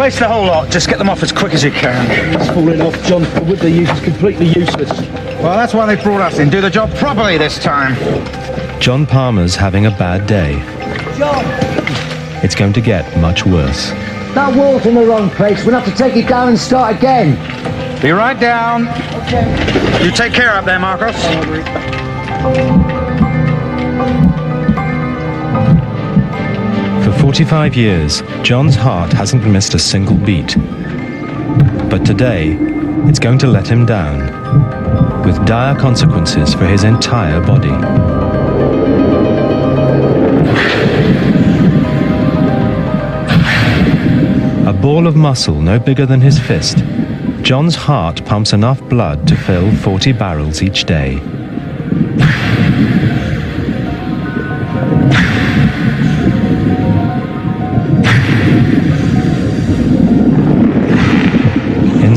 Replace the whole lot. Just get them off as quick as you can. It's falling off, John. The wood they use is completely useless. Well, that's why they brought us in. Do the job properly this time. John Palmer's having a bad day. John! It's going to get much worse. That wall's in the wrong place. We'll have to take it down and start again. Be right down. Okay. You take care up there, Marcos. For 45 years, John's heart hasn't missed a single beat. But today, it's going to let him down, with dire consequences for his entire body. A ball of muscle no bigger than his fist, John's heart pumps enough blood to fill 40 barrels each day.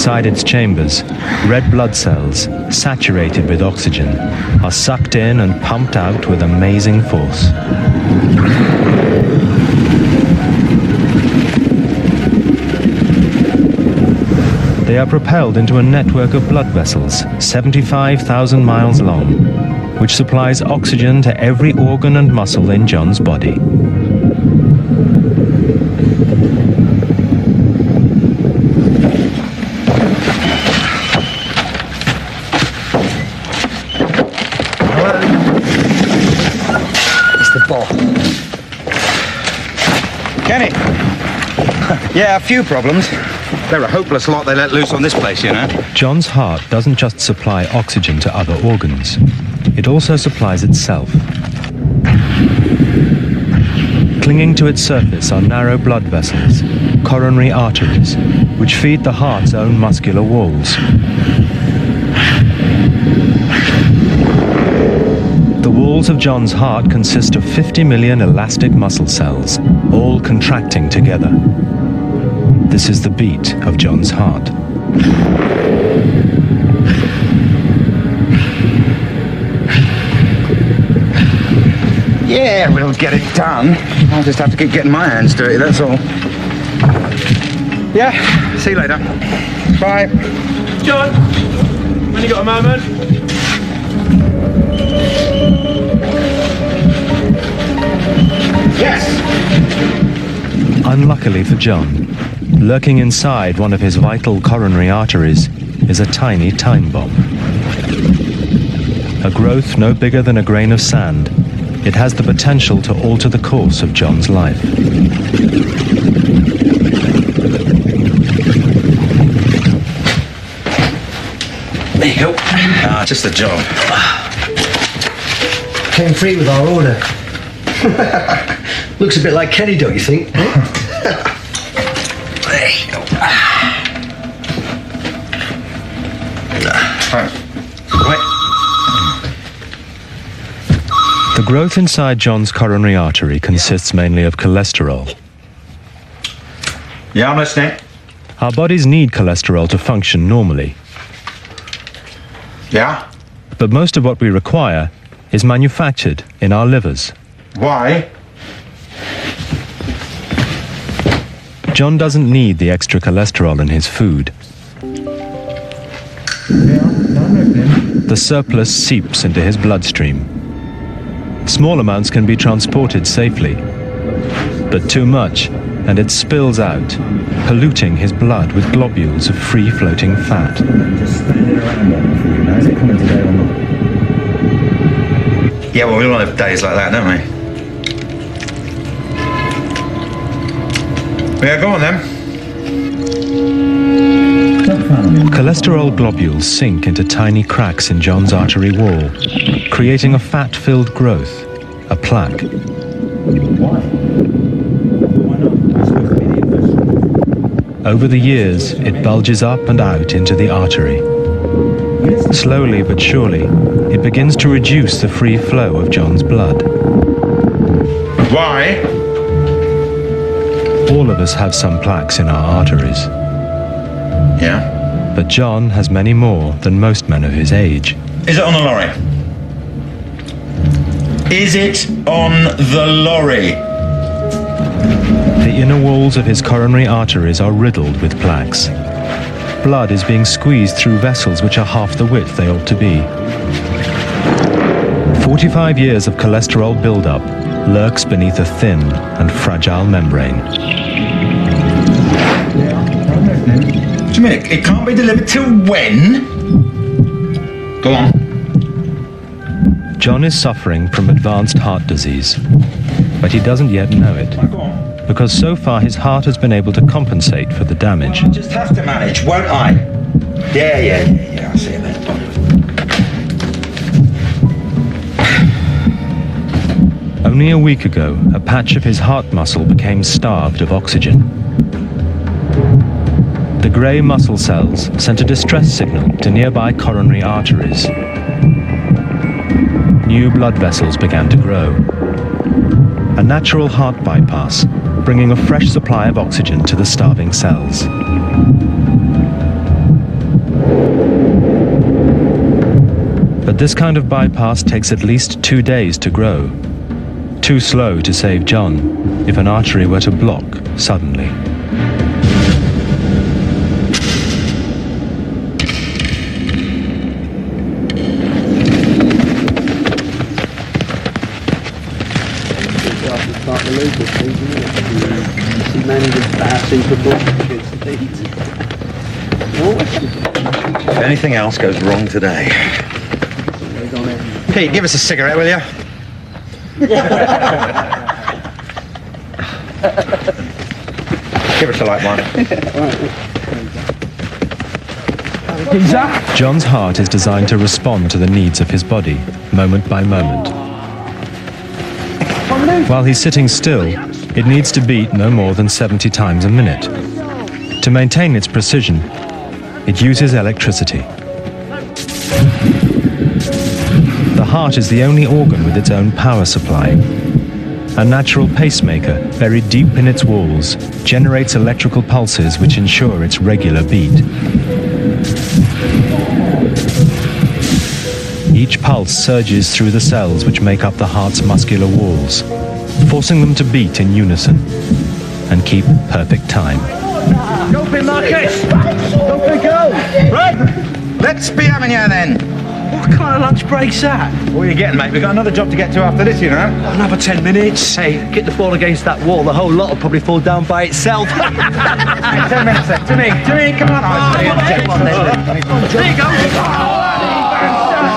Inside its chambers, red blood cells, saturated with oxygen, are sucked in and pumped out with amazing force. They are propelled into a network of blood vessels, 75,000 miles long, which supplies oxygen to every organ and muscle in John's body. Kenny. Yeah, a few problems. They're a hopeless lot they let loose on this place, you know. John's heart doesn't just supply oxygen to other organs. It also supplies itself. Clinging to its surface are narrow blood vessels, coronary arteries, which feed the heart's own muscular walls. The walls of John's heart consist of 50 million elastic muscle cells, all contracting together. This is the beat of John's heart. Yeah, we'll get it done. I'll just have to keep getting my hands dirty, that's all. Yeah, see you later. Bye. John, when you got a moment? Yes! Unluckily for John, lurking inside one of his vital coronary arteries is a tiny time bomb. A growth no bigger than a grain of sand, it has the potential to alter the course of John's life. There you go. Just the job. Came free with our order. Looks a bit like Kenny, don't you think? There you go. Right. The growth inside John's coronary artery consists mainly of cholesterol. Yeah, I'm listening. Our bodies need cholesterol to function normally, Yeah? but most of what we require is manufactured in our livers. Why? John doesn't need the extra cholesterol in his food. The surplus seeps into his bloodstream. Small amounts can be transported safely, but too much and it spills out, polluting his blood with globules of free-floating fat. Yeah, well, we all have days like that, don't we? Yeah, go on then. Cholesterol globules sink into tiny cracks in John's artery wall, creating a fat-filled growth, a plaque. Over the years, it bulges up and out into the artery. Slowly but surely, it begins to reduce the free flow of John's blood. Why? All of us have some plaques in our arteries, Yeah. but John has many more than most men of his age. Is it on the lorry? Is it on the lorry? The The inner walls of his coronary arteries are riddled with plaques. Blood is being squeezed through vessels which are half the width they ought to be. 45 years of cholesterol buildup lurks beneath a thin and fragile membrane. Mick, it can't be delivered till when? Go on. John is suffering from advanced heart disease, but he doesn't yet know it, because so far his heart has been able to compensate for the damage. I'll just have to manage, won't I? Yeah, I see it then. Only a week ago, a patch of his heart muscle became starved of oxygen. The grey muscle cells sent a distress signal to nearby coronary arteries. New blood vessels began to grow. A natural heart bypass, bringing a fresh supply of oxygen to the starving cells. But this kind of bypass takes at least 2 days to grow. Too slow to save John if an artery were to block suddenly. If anything else goes wrong today. Pete, give us a cigarette, will you? Give us a light one. John's heart is designed to respond to the needs of his body, moment by moment. While he's sitting still, it needs to beat no more than 70 times a minute. To maintain its precision, it uses electricity. The heart is the only organ with its own power supply. A natural pacemaker, buried deep in its walls, generates electrical pulses which ensure its regular beat. Each pulse surges through the cells which make up the heart's muscular walls, forcing them to beat in unison and keep perfect time. Go, Pin Marcus! Go, Pin, go! Right, let's be having you then. What kind of lunch break's that? What are you getting, mate? We've got another job to get to after this, you know. Another 10 minutes. Hey, get the ball against that wall. The whole lot will probably fall down by itself. 10 minutes then. To me, come on. There you go.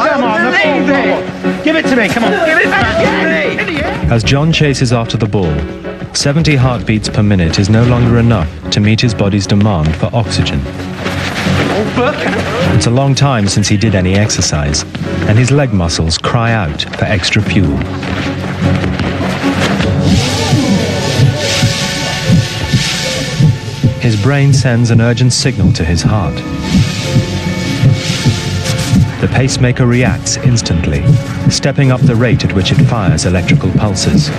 Come on, leave it. Give it to me, come on. Give it back. As John chases after the ball, 70 heartbeats per minute is no longer enough to meet his body's demand for oxygen. It's a long time since he did any exercise, and his leg muscles cry out for extra fuel. His brain sends an urgent signal to his heart. The pacemaker reacts instantly, stepping up the rate at which it fires electrical pulses.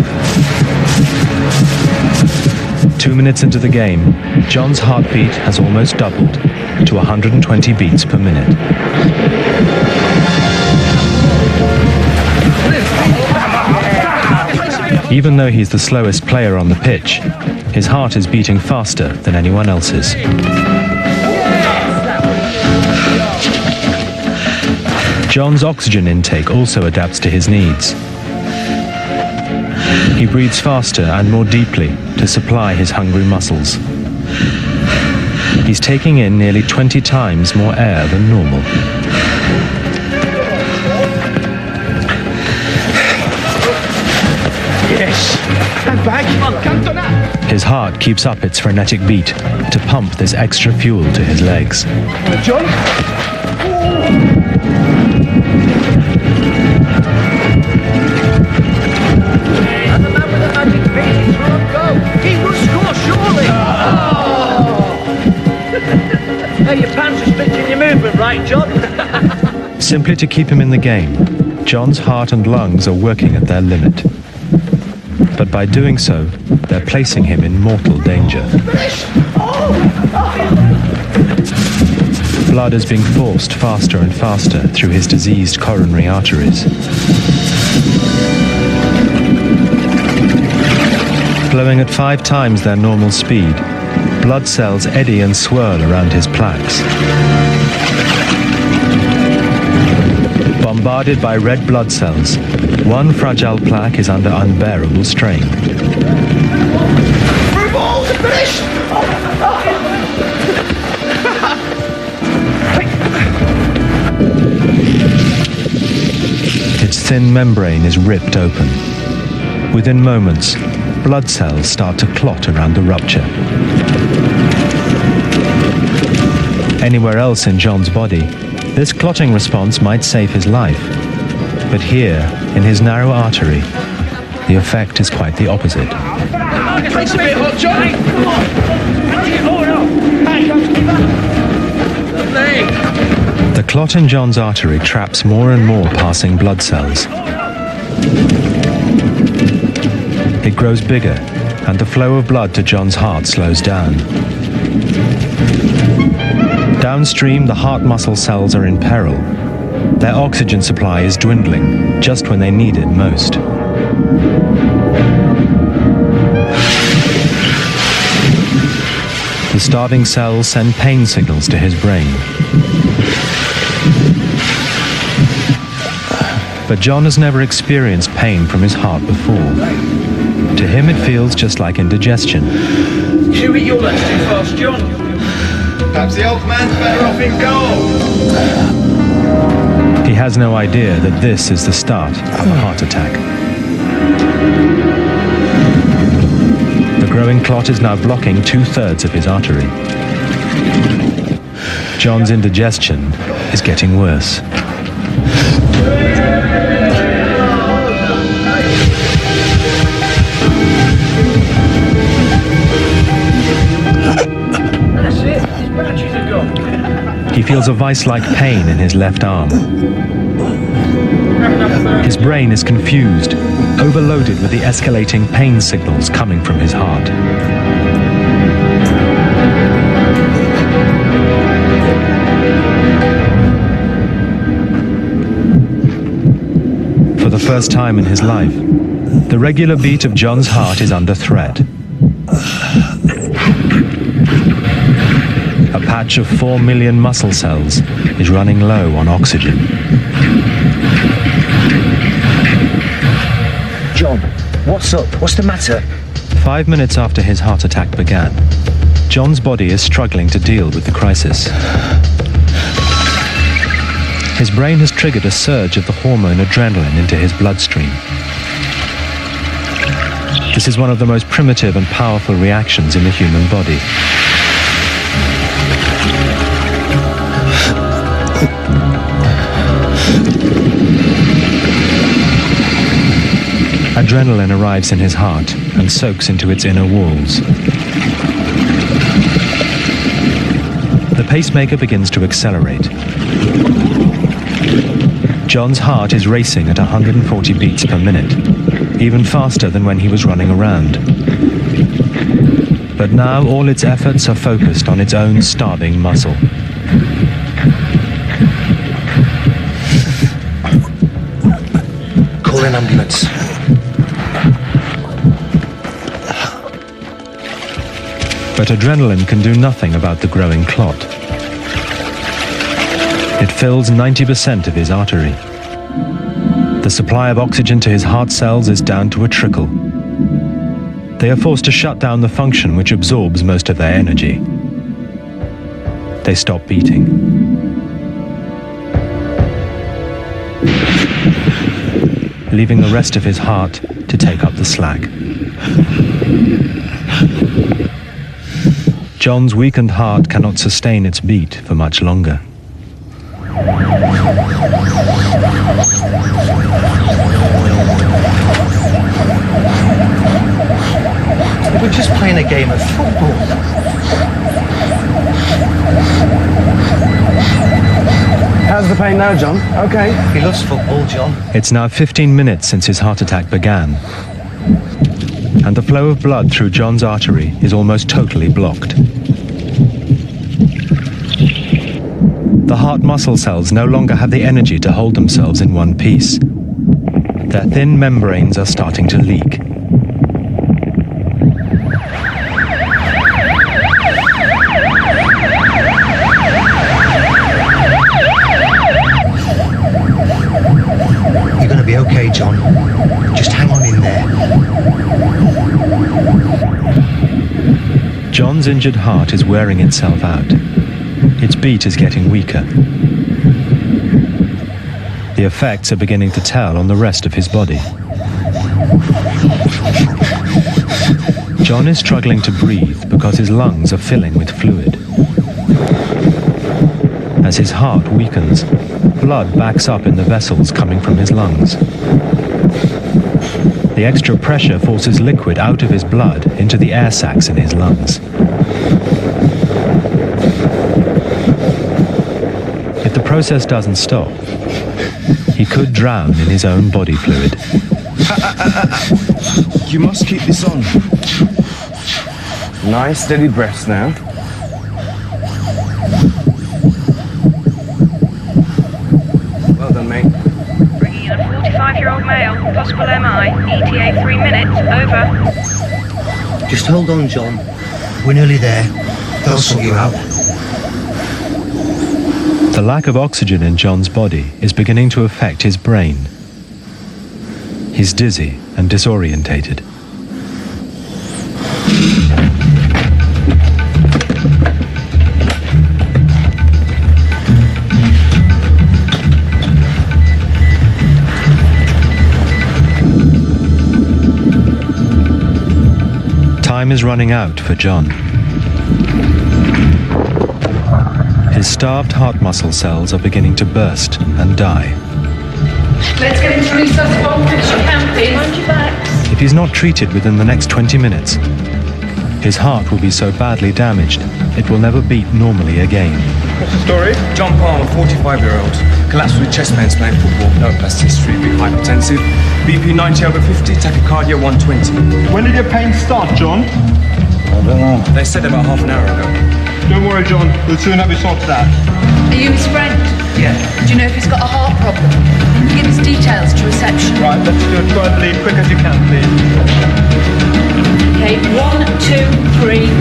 2 minutes into the game, John's heartbeat has almost doubled to 120 beats per minute. Even though he's the slowest player on the pitch, his heart is beating faster than anyone else's. John's oxygen intake also adapts to his needs. He breathes faster and more deeply to supply his hungry muscles. He's taking in nearly 20 times more air than normal. Yes. Stand back. His heart keeps up its frenetic beat to pump this extra fuel to his legs. John? And the man with the magic beat is from go. He will score, surely. Hey, your pants are stitching your movement, right, John? Simply to keep him in the game, John's heart and lungs are working at their limit. But by doing so, they're placing him in mortal danger. Blood is being forced faster and faster through his diseased coronary arteries. Flowing at 5 times their normal speed, blood cells eddy and swirl around his plaques. Bombarded by red blood cells, one fragile plaque is under unbearable strain. Through balls and finish! Its thin membrane is ripped open. Within moments, blood cells start to clot around the rupture. Anywhere else in John's body, this clotting response might save his life. But here, in his narrow artery, the effect is quite the opposite. It's a bit hot, Johnny! Come on! Oh, no! Hey, lovely! The clot in John's artery traps more and more passing blood cells. It grows bigger, and the flow of blood to John's heart slows down. Downstream, the heart muscle cells are in peril. Their oxygen supply is dwindling just when they need it most. The starving cells send pain signals to his brain. But John has never experienced pain from his heart before. To him, it feels just like indigestion. You eat your lunch too fast, John. Perhaps the old man's better off in goal. He has no idea that this is the start of a heart attack. The growing clot is now blocking 2/3 of his artery. John's indigestion is getting worse. He feels a vice-like pain in his left arm. His brain is confused, overloaded with the escalating pain signals coming from his heart. For the first time in his life, the regular beat of John's heart is under threat. A patch of 4 million muscle cells is running low on oxygen. John, what's up? What's the matter? 5 minutes after his heart attack began, John's body is struggling to deal with the crisis. His brain has triggered a surge of the hormone adrenaline into his bloodstream. This is one of the most primitive and powerful reactions in the human body. Adrenaline arrives in his heart and soaks into its inner walls. The pacemaker begins to accelerate. John's heart is racing at 140 beats per minute, even faster than when he was running around. But now all its efforts are focused on its own starving muscle. Call an ambulance. But adrenaline can do nothing about the growing clot. It fills 90% of his artery. The supply of oxygen to his heart cells is down to a trickle. They are forced to shut down the function which absorbs most of their energy. They stop beating. Leaving the rest of his heart to take up the slack. John's weakened heart cannot sustain its beat for much longer. We're just playing a game of football. How's the pain now, John? Okay. He loves football, John. It's now 15 minutes since his heart attack began, and the flow of blood through John's artery is almost totally blocked. The heart muscle cells no longer have the energy to hold themselves in one piece. Their thin membranes are starting to leak. You're going to be okay, John. Just hang on in there. John's injured heart is wearing itself out. Its beat is getting weaker. The effects are beginning to tell on the rest of his body. John is struggling to breathe because his lungs are filling with fluid. As his heart weakens, blood backs up in the vessels coming from his lungs. The extra pressure forces liquid out of his blood into the air sacs in his lungs. If the process doesn't stop, he could drown in his own body fluid. You must keep this on. Nice, steady breaths now. Well done, mate. Bringing in a 45-year-old male, possible MI, ETA 3 minutes, over. Just hold on, John. We're nearly there. They'll sort you out. The lack of oxygen in John's body is beginning to affect his brain. He's dizzy and disorientated. Time is running out for John. His starved heart muscle cells are beginning to burst and die. Let's get him to resuscitate as you can, please. Mind your backs. If he's not treated within the next 20 minutes, his heart will be so badly damaged it will never beat normally again. What's the story? John Palmer, 45-year-old. Collapsed with chest pains playing football. No past history, big hypertensive. BP 90 over 50, tachycardia 120. When did your pain start, John? I don't know. They said about half an hour ago. Don't worry, John. We'll soon have you sorted out. Are you his friend? Yeah. Do you know if he's got a heart problem? Give his details to reception. Right, let's do it quietly, quick as you can, please. Okay, 1, 2, 3.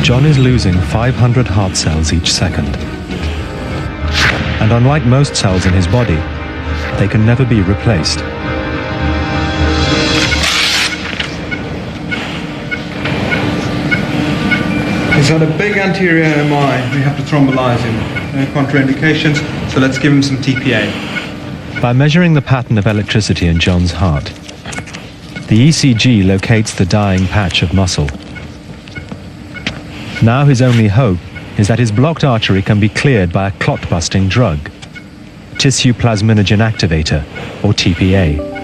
John is losing 500 heart cells each second. And unlike most cells in his body, they can never be replaced. He's had a big anterior MI. We have to thrombolize him. No contraindications, so let's give him some TPA. By measuring the pattern of electricity in John's heart, the ECG locates the dying patch of muscle. Now his only hope is that his blocked artery can be cleared by a clot-busting drug, tissue plasminogen activator, or TPA.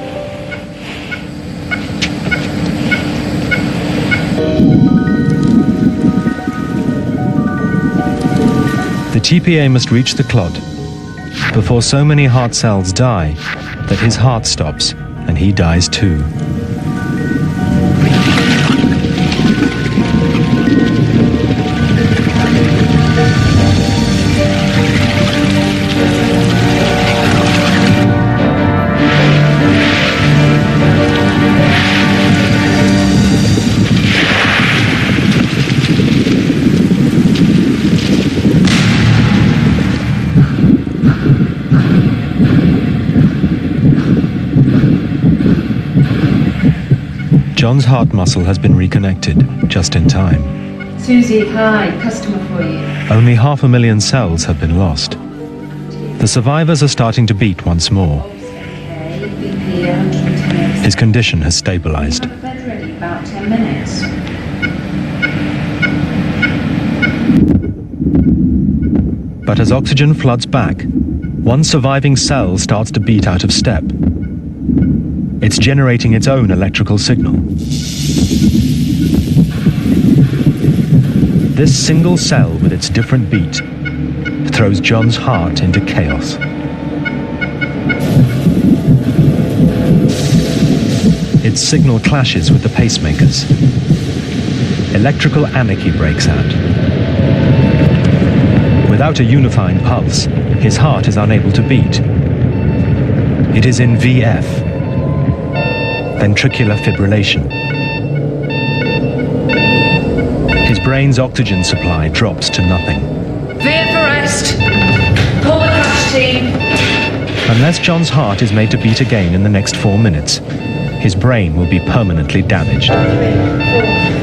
The TPA must reach the clot before so many heart cells die that his heart stops and he dies too. John's heart muscle has been reconnected just in time. Susie, hi, customer for you. Only 500,000 cells have been lost. The survivors are starting to beat once more. Okay, BP 110. His condition has stabilized. Bed ready about 10 minutes. But as oxygen floods back, one surviving cell starts to beat out of step. It's generating its own electrical signal. This single cell with its different beat throws John's heart into chaos. Its signal clashes with the pacemakers. Electrical anarchy breaks out. Without a unifying pulse, his heart is unable to beat. It is in VF. ventricular fibrillation. His brain's oxygen supply drops to nothing. Veer for rest. Call the crash team. Unless John's heart is made to beat again in the next 4 minutes, his brain will be permanently damaged. 3, 4,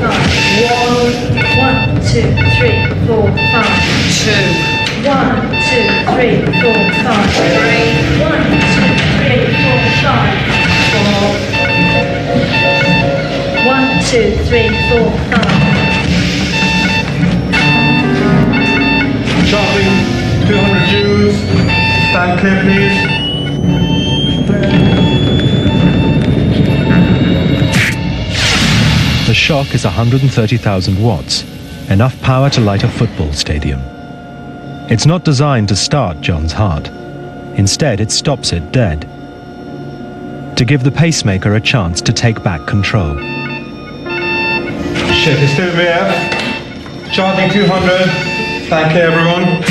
5. 1, 2, 3, 4, 5. 2. 1, 2, 3, 4, 5. 3. 1, 2, 3, 4, 5. 4. 1, 2, 3, 4, 5. Sharping, 200 Jews. Stand clear, please. The shock is 130,000 watts, enough power to light a football stadium. It's not designed to start John's heart. Instead, it stops it dead, to give the pacemaker a chance to take back control. Shit, it's still VF. Charging 200. Stand clear, everyone.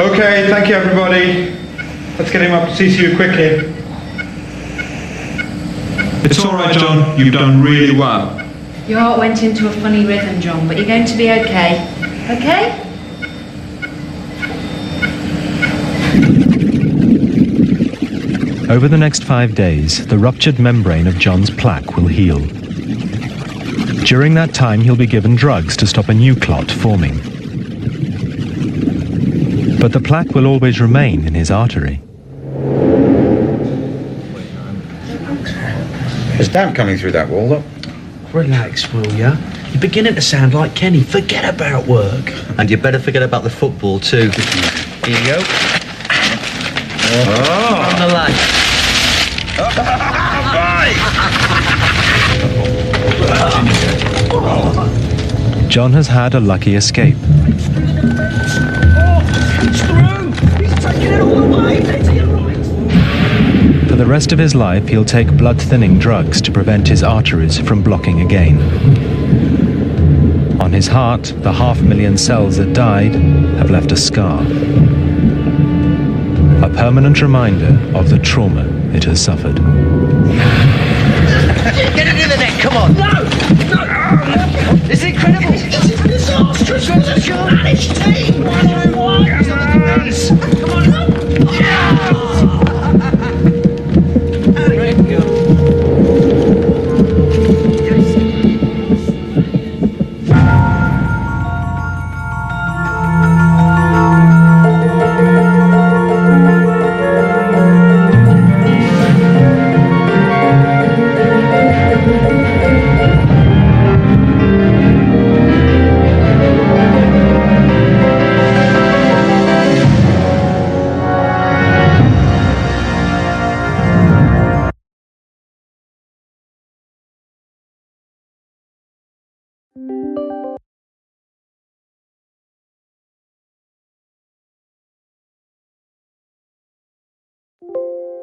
Okay, thank you everybody. Let's get him up to CCU quickly. It's alright, John. You've done really well. Your heart went into a funny rhythm, John, but you're going to be okay. Okay? Over the next 5 days, the ruptured membrane of John's plaque will heal. During that time, he'll be given drugs to stop a new clot forming. But the plaque will always remain in his artery. There's damp coming through that wall, look. Relax, will ya? You're beginning to sound like Kenny. Forget about work. And you better forget about the football too. Here you go. On the line. John has had a lucky escape. For the rest of his life, he'll take blood-thinning drugs to prevent his arteries from blocking again. On his heart, the 500,000 cells that died have left a scar. A permanent reminder of the trauma it has suffered. Get it in the net, come on. No! It's incredible. It's a disastrous Spanish team! 1-on-1!